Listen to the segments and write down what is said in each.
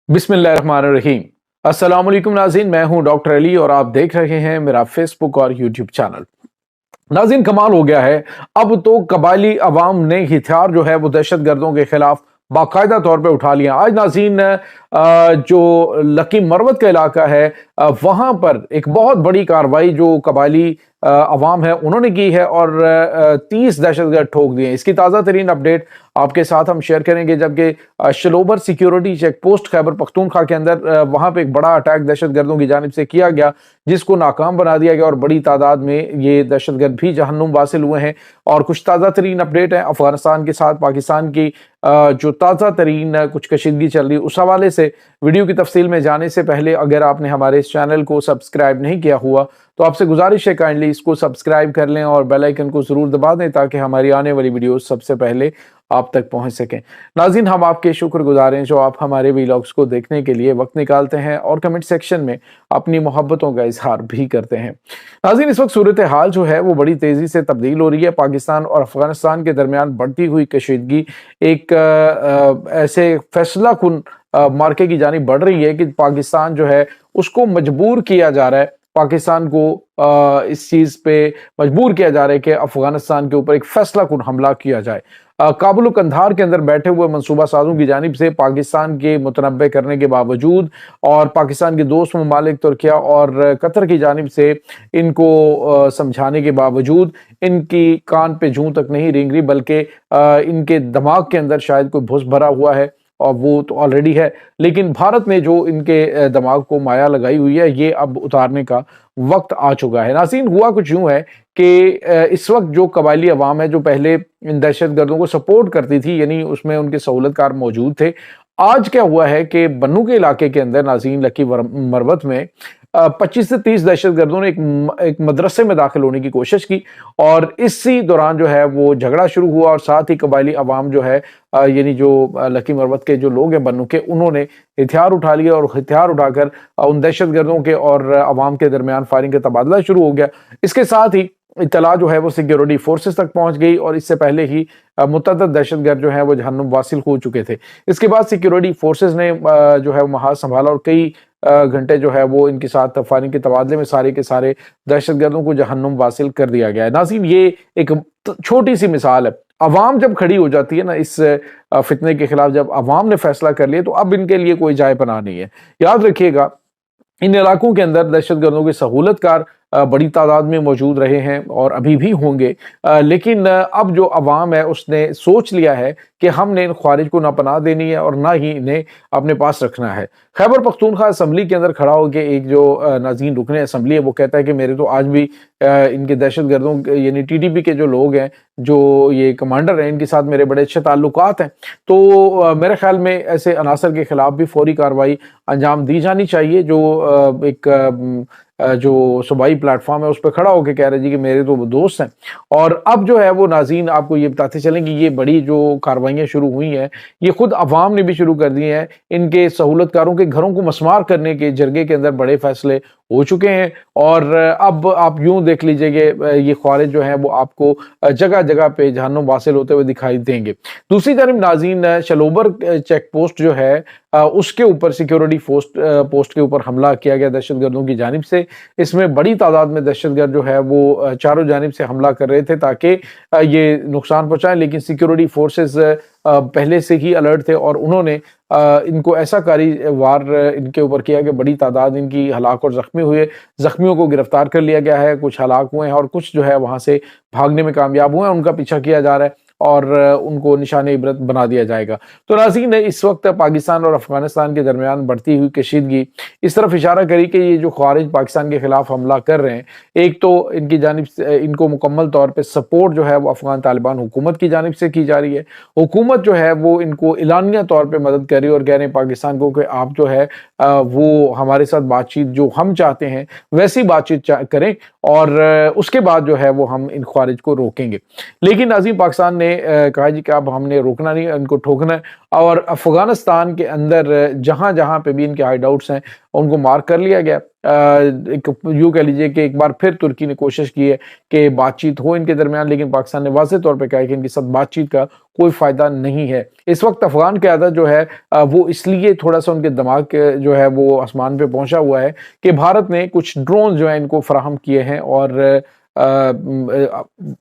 बिस्मिल्लाहिर्रहमानिर्रहीम। अस्सलाम वालेकुम नाज़रीन, मैं हूं डॉक्टर अली और आप देख रहे हैं मेरा फेसबुक और यूट्यूब चैनल। नाज़रीन, कमाल हो गया है। अब तो कबायली अवाम ने हथियार जो है वो दहशत गर्दों के खिलाफ बाकायदा तौर पे उठा लिया। आज नाज़रीन जो लकी मरवत का इलाका है, वहां पर एक बहुत बड़ी कार्रवाई जो कबायली अवाम है उन्होंने की है और 30 दहशतगर्द ठोक दिए। इसकी ताज़ा तरीन अपडेट आपके साथ हम शेयर करेंगे। जबकि शलोबर security check post Khyber Pakhtunkhwa के अंदर वहां पे एक बड़ा अटैक दहशतगर्दों की जानिब से किया गया, जिसको नाकाम बना दिया गया और बड़ी तादाद में ये दहशतगर्द भी जहन्नुम वासिल हुए हैं। और कुछ ताज़ा तरीन अपडेट है अफगानिस्तान के साथ पाकिस्तान की जो ताज़ा तरीन कुछ कशीदगी चल रही, उस हवाले से वीडियो की तफसील में जाने से पहले अगर आपने हमारे इस चैनल को सब्सक्राइब नहीं किया हुआ तो आपसे गुजारिश है काइंडली इसको सब्सक्राइब कर लें और बेल आइकन को जरूर दबा दें ताकि हमारी आने वाली वीडियो सबसे पहले आप तक पहुंच सकें। नाज़रीन, हम आपके शुक्रगुजार हैं जो आप हमारे वीलॉग्स को देखने के लिए वक्त निकालते हैं और कमेंट सेक्शन में अपनी मोहब्बतों का इजहार भी करते हैं। नाज़रीन, इस वक्त सूरत हाल जो है वो बड़ी तेजी से तब्दील हो रही है। पाकिस्तान और अफगानिस्तान के दरमियान बढ़ती हुई कशीदगी एक ऐसे फैसला कुन मार्के की जानिब बढ़ रही है कि पाकिस्तान जो है उसको मजबूर किया जा रहा है, पाकिस्तान को इस चीज पे मजबूर किया जा रहा है कि अफगानिस्तान के ऊपर एक फैसला कुन हमला किया जाए। काबुल कंधार के अंदर बैठे हुए मंसूबा साजों की जानिब से पाकिस्तान के मुतनब्बे करने के बावजूद और पाकिस्तान के दोस्त ममालिक तुर्किया और कतर की जानिब से इनको समझाने के बावजूद इनकी कान पे जूं तक नहीं रेंग रही, बल्कि इनके दिमाग के अंदर शायद कोई भुस भरा हुआ है और वो तो ऑलरेडी है। लेकिन भारत ने जो इनके दिमाग को माया लगाई हुई है ये अब उतारने का वक्त आ चुका है। नाज़रीन, हुआ कुछ यूं है कि इस वक्त जो कबायली अवाम है जो पहले इन दहशत गर्दों को सपोर्ट करती थी, यानी उसमें उनके सहूलतकार मौजूद थे, आज क्या हुआ है कि बन्नू के इलाके के अंदर नाज़रीन लकी मरवत में 25 से 30 दहशत गर्दों ने एक मदरसे में दाखिल होने की कोशिश की और इसी दौरान जो है वो झगड़ा शुरू हुआ और साथ ही कबायली अवाम जो है यानी जो लकी मरवत के जो लोग हैं बन्नू के, उन्होंने हथियार उठा लिया और हथियार उठाकर उन दहशत गर्दों के और अवाम के दरमियान फायरिंग का तबादला शुरू हो गया। इसके साथ ही इत्तला जो है वो सिक्योरिटी फोर्सेस तक पहुंच गई और इससे पहले ही मुतअद्दिद दहशतगर्द जो है वो जहन्नुम वासिल हो चुके थे। इसके बाद सिक्योरिटी फोर्सेस ने जो है वो हाथ संभाला और कई घंटे जो है वो इनके साथ फायरिंग के तबादले में सारे के सारे दहशतगर्दों को जहन्नुम वासिल कर दिया गया है। नाज़रीन, ये एक छोटी सी मिसाल है। अवाम जब खड़ी हो जाती है ना इस फितने के खिलाफ, जब अवाम ने फैसला कर लिया तो अब इनके लिए कोई जाए पनाह नहीं है। याद रखिएगा, इन इलाकों के अंदर दहशतगर्दों के सहूलतकार बड़ी तादाद में मौजूद रहे हैं और अभी भी होंगे, लेकिन अब जो अवाम है उसने सोच लिया है कि हमने इन ख्वारिज को ना पनाह देनी है और ना ही इन्हें अपने पास रखना है। खैबर पख्तूनख्वा असम्बली के अंदर खड़ा होकर एक जो नाज़रीन रुकने असम्बली है वो कहता है कि मेरे तो आज भी इनके दहशतगर्दों यानी टीटीपी के जो लोग हैं, जो ये कमांडर हैं, इनके साथ मेरे बड़े अच्छे ताल्लुकात हैं। तो मेरे ख्याल में ऐसे अनासर के खिलाफ भी फौरी कार्रवाई अंजाम दी जानी चाहिए। जो एक जो सूबाई प्लेटफॉर्म है उस पर खड़ा होकर कह रहे जी कि मेरे तो दोस्त हैं। और अब जो है वो नाज़रीन आपको ये बताते चलें कि ये बड़ी जो कार्रवाइयाँ शुरू हुई हैं ये खुद अवाम ने भी शुरू कर दी हैं। इनके सहूलतकारों के घरों को मसमार करने के जरगे के अंदर बड़े फैसले हो चुके हैं और अब आप यूं देख लीजिए कि ये ख्वारिज जो हैं वो आपको जगह जगह पे जहन्नुम वासिल होते हुए दिखाई देंगे। दूसरी तरफ नाज़रीन शलोबर चेक पोस्ट जो है उसके ऊपर सिक्योरिटी पोस्ट के ऊपर हमला किया गया दहशतगर्दों की जानिब से। इसमें बड़ी तादाद में दहशतगर्द जो है वो चारों जानिब से हमला कर रहे थे ताकि ये नुकसान पहुंचाएं, लेकिन सिक्योरिटी फोर्सेस पहले से ही अलर्ट थे और उन्होंने इनको ऐसा वार इनके ऊपर किया कि बड़ी तादाद इनकी हलाक और जख्मी हुए। जख्मियों को गिरफ्तार कर लिया गया है, कुछ हलाक हुए हैं और कुछ जो है वहां से भागने में कामयाब हुए हैं, उनका पीछा किया जा रहा है और उनको निशाने इबरत बना दिया जाएगा। तो नाज़रीन, इस वक्त पाकिस्तान और अफगानिस्तान के दरमियान बढ़ती हुई कशीदगी इस तरफ इशारा करी कि ये जो ख्वारिज पाकिस्तान के खिलाफ हमला कर रहे हैं, एक तो इनकी जानिब से इनको मुकम्मल तौर पे सपोर्ट जो है वो अफगान तालिबान हुकूमत की जानिब से की जा रही है। हुकूमत जो है वो इनको इलानिया तौर पर मदद कर रही है और कह रहे हैं पाकिस्तान को कि आप जो है वो हमारे साथ बातचीत जो हम चाहते हैं वैसी बातचीत करें और उसके बाद जो है वो हम इन ख्वारिज को रोकेंगे। लेकिन नाज़रीन, पाकिस्तान ने نے کہا جی کہ اب ہم نے روکنا نہیں، ان کو ٹھوکنا ہے، اور افغانستان کے اندر جہاں جہاں پہ بھی ان کے ہائیڈ آؤٹس ہیں ان کو مارک کر لیا گیا۔ ایک یوں کہہ لیجئے کہ ایک بار پھر ترکی نے کوشش کی ہے کہ بات چیت ہو ان کے درمیان، لیکن پاکستان نے واضح طور پہ کہا ہے کہ ان کے ساتھ بات چیت کا کوئی فائدہ نہیں ہے۔ اس وقت افغان قیادت جو ہے وہ اس لیے تھوڑا سا ان کے دماغ جو ہے وہ آسمان پہ پہنچا ہوا ہے کہ بھارت نے کچھ ڈرون جو ہیں ان کو فراہم کیے ہیں، اور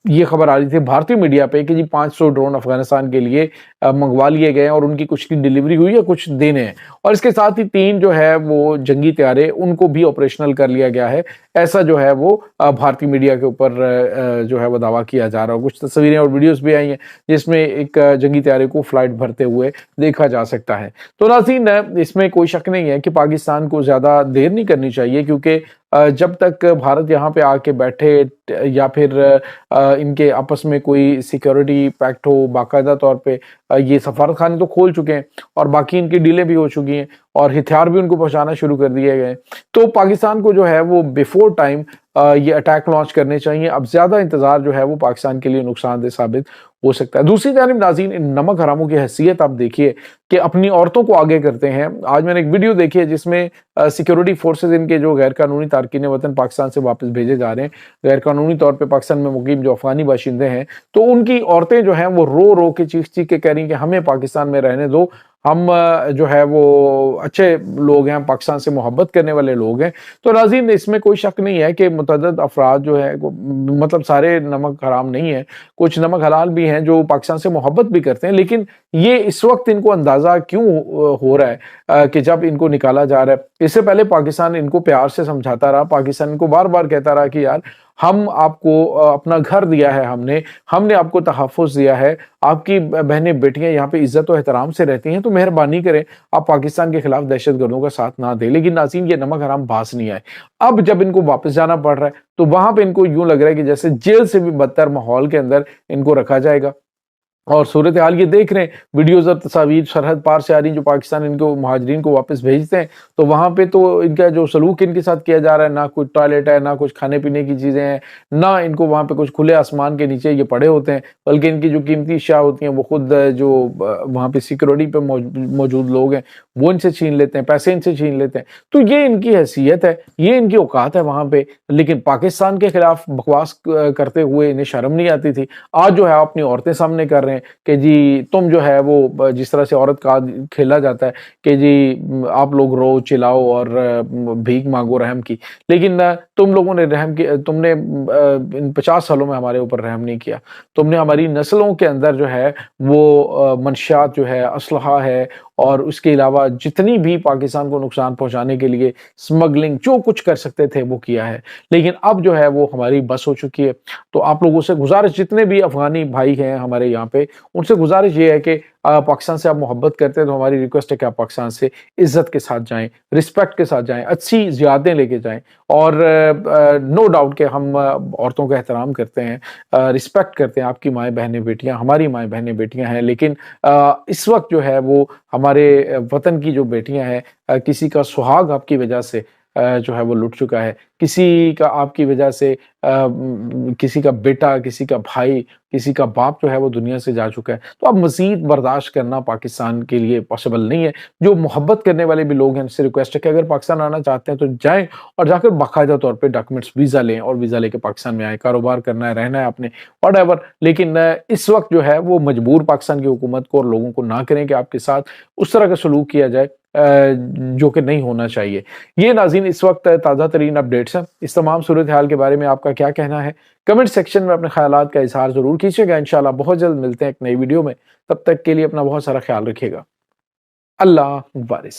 یہ خبر آ رہی تھی بھارتی میڈیا پہ کہ جی 500 ڈرون افغانستان کے لیے منگوا لیے گئے ہیں، اور ان کی کچھ کی ڈیلیوری ہوئی ہے، کچھ دینے ہیں، اور اس کے ساتھ ہی 3 جو ہے وہ جنگی طیارے ان کو بھی آپریشنل کر لیا گیا ہے، ایسا جو ہے وہ بھارتی میڈیا کے اوپر جو ہے وہ دعویٰ کیا جا رہا ہے۔ کچھ تصویریں اور ویڈیوز بھی آئی ہیں جس میں ایک جنگی طیارے کو فلائٹ بھرتے ہوئے دیکھا جا سکتا ہے۔ تو ناظرین، اس میں کوئی شک نہیں ہے کہ پاکستان کو زیادہ دیر نہیں کرنی چاہیے، کیونکہ جب تک بھارت یہاں پہ آ کے بیٹھے یا پھر ان کے آپس میں کوئی سیکیورٹی پیکٹ ہو، باقاعدہ طور پہ یہ سفارت خانے تو کھول چکے ہیں اور باقی ان کی ڈیلیں بھی ہو چکی ہیں اور ہتھیار بھی ان کو پہنچانا شروع کر دیے گئے ہیں، تو پاکستان کو جو ہے وہ بیفور ٹائم یہ اٹیک لانچ کرنے چاہیے۔ اب زیادہ انتظار جو ہے وہ پاکستان کے لیے نقصان دہ ثابت ہو سکتا ہے۔ دوسری جانب ناظرین، ان نمک حراموں کی حیثیت آپ دیکھیے کہ اپنی عورتوں کو آگے کرتے ہیں۔ آج میں نے ایک ویڈیو دیکھی ہے جس میں سیکیورٹی فورسز ان کے جو غیر قانونی تارکین وطن پاکستان سے واپس بھیجے جا رہے ہیں، غیر قانونی طور پہ پاکستان میں مقیم جو افغانی باشندے ہیں، تو ان کی عورتیں جو ہیں وہ رو رو کے چیخ چیخ کے کہہ رہی ہیں کہ ہمیں پاکستان میں رہنے دو، ہم جو ہے وہ اچھے لوگ ہیں، پاکستان سے محبت کرنے والے لوگ ہیں۔ تو ناظرین، اس میں کوئی شک نہیں ہے کہ متعدد افراد جو ہے مطلب سارے نمک حرام نہیں ہیں، کچھ نمک حلال بھی ہیں جو پاکستان سے محبت بھی کرتے ہیں، لیکن یہ اس وقت ان کو اندازہ کیوں ہو رہا ہے کہ جب ان کو نکالا جا رہا ہے؟ اس سے پہلے پاکستان ان کو پیار سے سمجھاتا رہا، پاکستان ان کو بار بار کہتا رہا کہ یار ہم آپ کو اپنا گھر دیا ہے، ہم نے آپ کو تحفظ دیا ہے، آپ کی بہنیں بیٹیاں یہاں پہ عزت و احترام سے رہتی ہیں، تو مہربانی کریں آپ پاکستان کے خلاف دہشت گردوں کا ساتھ نہ دیں۔ لیکن ناظرین، یہ نمک حرام باز نہیں آئے۔ اب جب ان کو واپس جانا پڑ رہا ہے تو وہاں پہ ان کو یوں لگ رہا ہے کہ جیسے جیل سے بھی بدتر ماحول کے اندر ان کو رکھا جائے گا، اور صورتحال یہ دیکھ رہے ہیں، ویڈیوز اور تصاویر سرحد پار سے آ رہی ہیں جو پاکستان ان کو مہاجرین کو واپس بھیجتے ہیں، تو وہاں پہ تو ان کا جو سلوک ان کے ساتھ کیا جا رہا ہے، نہ کوئی ٹوائلٹ ہے، نہ کچھ کھانے پینے کی چیزیں ہیں، نہ ان کو وہاں پہ کچھ کھلے آسمان کے نیچے یہ پڑے ہوتے ہیں، بلکہ ان کی جو قیمتی اشیاء ہوتی ہیں وہ خود جو وہاں پہ سیکیورٹی پہ موجود لوگ ہیں وہ ان سے چھین لیتے ہیں، پیسے ان سے چھین لیتے ہیں۔ تو یہ ان کی حیثیت ہے، یہ ان کی اوقات ہے وہاں پہ، لیکن پاکستان کے خلاف بکواس کرتے ہوئے انہیں شرم نہیں آتی تھی۔ آج جو ہے اپنی عورتیں سامنے کر رہے ہیں کہ جی تم جو ہے وہ جس طرح سے عورت کا کھیلا جاتا ہے کہ جی آپ لوگ رو چلاؤ اور بھیک مانگو رحم کی، لیکن تم لوگوں نے رحم کی، تم نے ان 50 سالوں میں ہمارے اوپر رحم نہیں کیا، تم نے ہماری نسلوں کے اندر جو ہے وہ منشیات جو ہے، اسلحہ ہے، اور اس کے علاوہ جتنی بھی پاکستان کو نقصان پہنچانے کے لیے سمگلنگ جو کچھ کر سکتے تھے وہ کیا ہے، لیکن اب جو ہے وہ ہماری بس ہو چکی ہے۔ تو آپ لوگوں سے گزارش، جتنے بھی افغانی بھائی ہیں ہمارے یہاں پہ، ان سے گزارش یہ ہے کہ پاکستان سے آپ محبت کرتے ہیں تو ہماری ریکویسٹ ہے کہ آپ پاکستان سے عزت کے ساتھ جائیں، رسپیکٹ کے ساتھ جائیں، اچھی زیادیں لے کے جائیں، اور نو ڈاؤٹ کہ ہم عورتوں کا احترام کرتے ہیں، رسپیکٹ کرتے ہیں، آپ کی مائیں بہنیں بیٹیاں ہماری مائیں بہنیں بیٹیاں ہیں، لیکن اس وقت جو ہے وہ ہمارے وطن کی جو بیٹیاں ہیں، کسی کا سہاگ آپ کی وجہ سے جو ہے وہ لٹ چکا ہے، کسی کا آپ کی وجہ سے کسی کا بیٹا، کسی کا بھائی، کسی کا باپ جو ہے وہ دنیا سے جا چکا ہے، تو اب مزید برداشت کرنا پاکستان کے لیے پاسبل نہیں ہے۔ جو محبت کرنے والے بھی لوگ ہیں ان سے ریکویسٹ ہے کہ اگر پاکستان آنا چاہتے ہیں تو جائیں، اور جا کر باقاعدہ طور پہ ڈاکومنٹس ویزا لیں اور ویزا لے کے پاکستان میں آئیں، کاروبار کرنا ہے، رہنا ہے آپ نے، واٹ ایور، لیکن اس وقت جو ہے وہ مجبور پاکستان کی حکومت کو اور لوگوں کو نہ کریں کہ آپ کے ساتھ اس طرح کا سلوک کیا جائے جو کہ نہیں ہونا چاہیے۔ یہ ناظرین اس وقت تازہ ترین اپڈیٹس ہیں۔ اس تمام صورتحال کے بارے میں آپ کا کیا کہنا ہے؟ کمنٹ سیکشن میں اپنے خیالات کا اظہار ضرور کیجیے گا۔ انشاءاللہ بہت جلد ملتے ہیں ایک نئی ویڈیو میں، تب تک کے لیے اپنا بہت سارا خیال رکھیے گا۔ اللہ مبارک۔